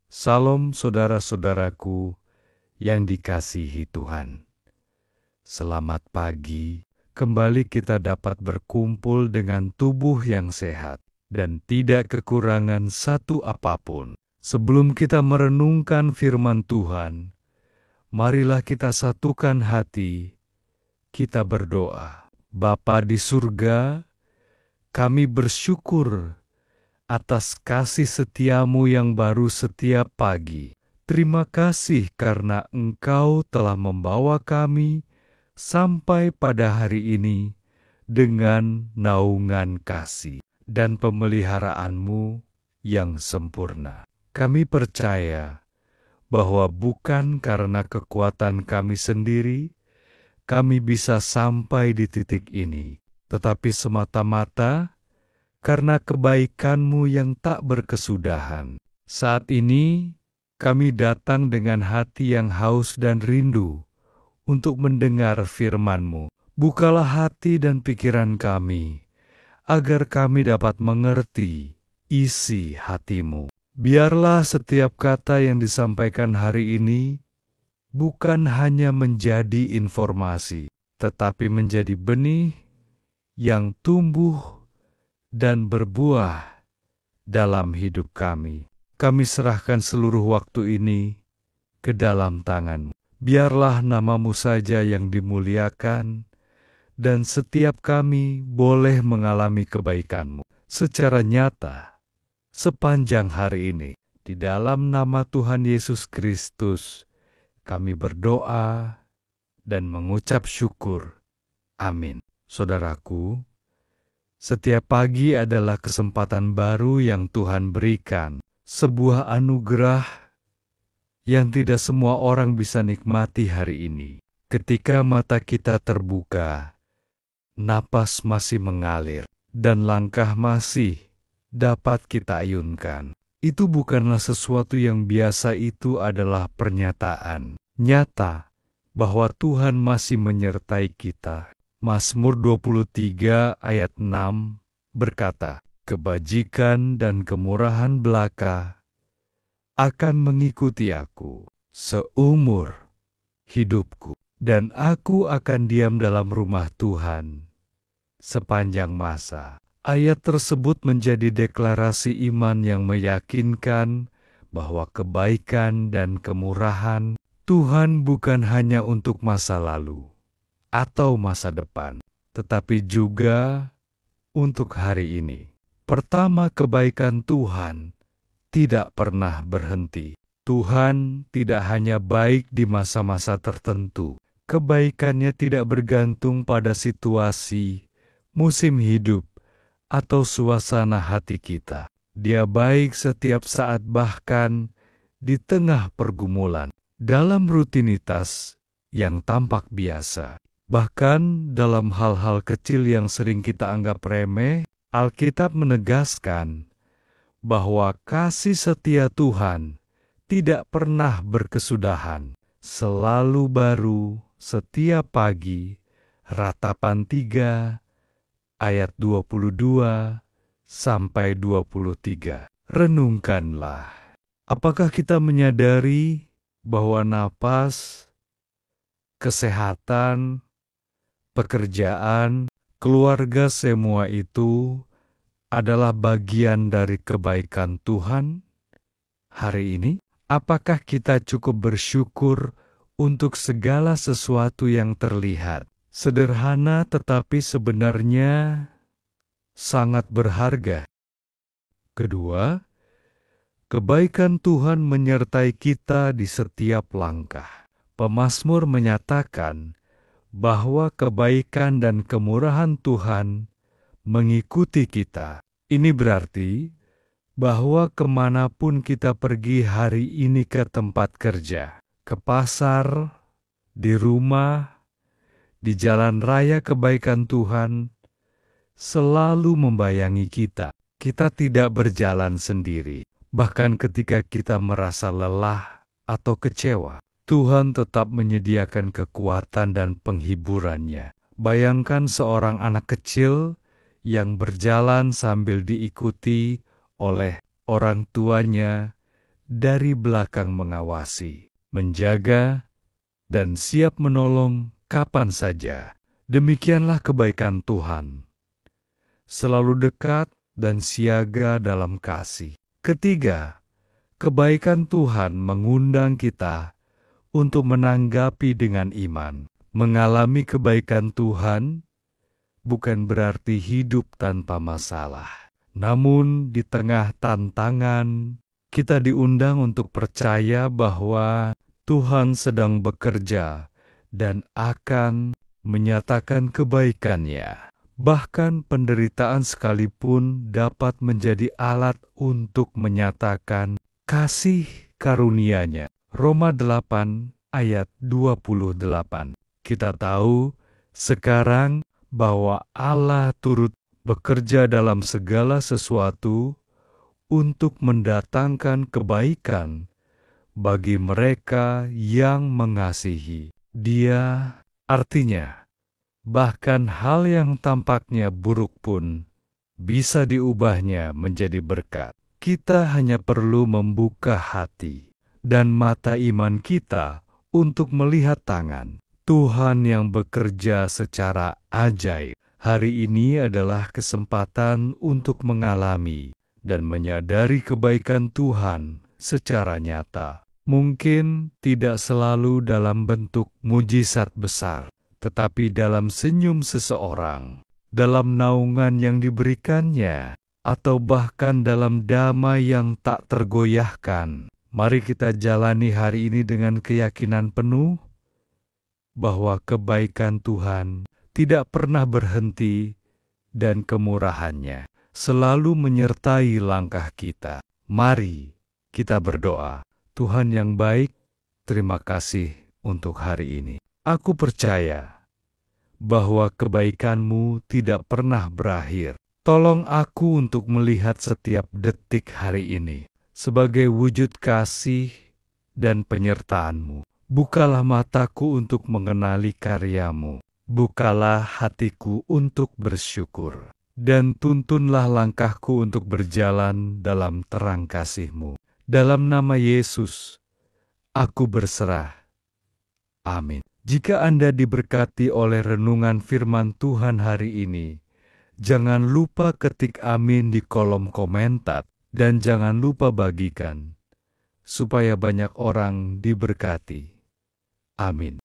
Salam saudara-saudaraku yang dikasihi Tuhan. Selamat pagi, kembali kita dapat berkumpul dengan tubuh yang sehat dan tidak kekurangan satu apapun. Sebelum kita merenungkan firman Tuhan, marilah kita satukan hati, kita berdoa. Bapa di surga, kami bersyukur atas kasih setiamu yang baru setiap pagi. Terima kasih karena Engkau telah membawa kami sampai pada hari ini dengan naungan kasih dan pemeliharaanmu yang sempurna. Kami percaya bahwa bukan karena kekuatan kami sendiri, kami bisa sampai di titik ini, tetapi semata-mata karena kebaikan-Mu yang tak berkesudahan. Saat ini, kami datang dengan hati yang haus dan rindu untuk mendengar firman-Mu. Bukalah hati dan pikiran kami, agar kami dapat mengerti isi hati-Mu. Biarlah setiap kata yang disampaikan hari ini bukan hanya menjadi informasi, tetapi menjadi benih yang tumbuh dan berbuah dalam hidup kami. Kami serahkan seluruh waktu ini ke dalam tangan-Mu. Biarlah nama-Mu saja yang dimuliakan, dan setiap kami boleh mengalami kebaikan-Mu secara nyata sepanjang hari ini. Di dalam nama Tuhan Yesus Kristus, kami berdoa dan mengucap syukur. Amin. Saudaraku, setiap pagi adalah kesempatan baru yang Tuhan berikan, sebuah anugerah yang tidak semua orang bisa nikmati hari ini. Ketika mata kita terbuka, napas masih mengalir, dan langkah masih dapat kita ayunkan. Itu bukanlah sesuatu yang biasa, itu adalah pernyataan nyata bahwa Tuhan masih menyertai kita. Mazmur 23 ayat 6 berkata, "Kebajikan dan kemurahan belaka akan mengikuti aku seumur hidupku, dan aku akan diam dalam rumah Tuhan sepanjang masa." Ayat tersebut menjadi deklarasi iman yang meyakinkan bahwa kebaikan dan kemurahan Tuhan bukan hanya untuk masa lalu atau masa depan, tetapi juga untuk hari ini. Pertama, kebaikan Tuhan tidak pernah berhenti. Tuhan tidak hanya baik di masa-masa tertentu. Kebaikannya tidak bergantung pada situasi, musim hidup, atau suasana hati kita. Dia baik setiap saat, bahkan di tengah pergumulan, dalam rutinitas yang tampak biasa. Bahkan dalam hal-hal kecil yang sering kita anggap remeh, Alkitab menegaskan bahwa kasih setia Tuhan tidak pernah berkesudahan, selalu baru setiap pagi. Ratapan 3 ayat 22 sampai 23. Renungkanlah. Apakah kita menyadari bahwa napas, kesehatan, pekerjaan, keluarga, semua itu adalah bagian dari kebaikan Tuhan hari ini? Apakah kita cukup bersyukur untuk segala sesuatu yang terlihat sederhana tetapi sebenarnya sangat berharga? Kedua, kebaikan Tuhan menyertai kita di setiap langkah. Pemazmur menyatakan bahwa kebaikan dan kemurahan Tuhan mengikuti kita. Ini berarti bahwa kemanapun kita pergi hari ini, ke tempat kerja, ke pasar, di rumah, di jalan raya, kebaikan Tuhan selalu membayangi kita. Kita tidak berjalan sendiri. Bahkan ketika kita merasa lelah atau kecewa, Tuhan tetap menyediakan kekuatan dan penghiburannya. Bayangkan seorang anak kecil yang berjalan sambil diikuti oleh orang tuanya dari belakang mengawasi, menjaga, dan siap menolong kapan saja. Demikianlah kebaikan Tuhan, selalu dekat dan siaga dalam kasih. Ketiga, kebaikan Tuhan mengundang kita untuk menanggapi dengan iman. Mengalami kebaikan Tuhan bukan berarti hidup tanpa masalah. Namun di tengah tantangan, kita diundang untuk percaya bahwa Tuhan sedang bekerja dan akan menyatakan kebaikan-Nya. Bahkan penderitaan sekalipun dapat menjadi alat untuk menyatakan kasih karunia-Nya. Roma 8 ayat 28. Kita tahu sekarang bahwa Allah turut bekerja dalam segala sesuatu untuk mendatangkan kebaikan bagi mereka yang mengasihi Dia. Artinya, bahkan hal yang tampaknya buruk pun bisa diubahnya menjadi berkat. Kita hanya perlu membuka hati dan mata iman kita untuk melihat tangan Tuhan yang bekerja secara ajaib. Hari ini adalah kesempatan untuk mengalami dan menyadari kebaikan Tuhan secara nyata. Mungkin tidak selalu dalam bentuk mujizat besar, tetapi dalam senyum seseorang, dalam naungan yang diberikannya, atau bahkan dalam damai yang tak tergoyahkan. Mari kita jalani hari ini dengan keyakinan penuh bahwa kebaikan Tuhan tidak pernah berhenti dan kemurahan-Nya selalu menyertai langkah kita. Mari kita berdoa. Tuhan yang baik, terima kasih untuk hari ini. Aku percaya bahwa kebaikan-Mu tidak pernah berakhir. Tolong aku untuk melihat setiap detik hari ini sebagai wujud kasih dan penyertaan-Mu. Bukalah mataku untuk mengenali karya-Mu. Bukalah hatiku untuk bersyukur. Dan tuntunlah langkahku untuk berjalan dalam terang kasih-Mu. Dalam nama Yesus, aku berserah. Amin. Jika Anda diberkati oleh renungan firman Tuhan hari ini, jangan lupa ketik amin di kolom komentar. Dan jangan lupa bagikan, supaya banyak orang diberkati. Amin.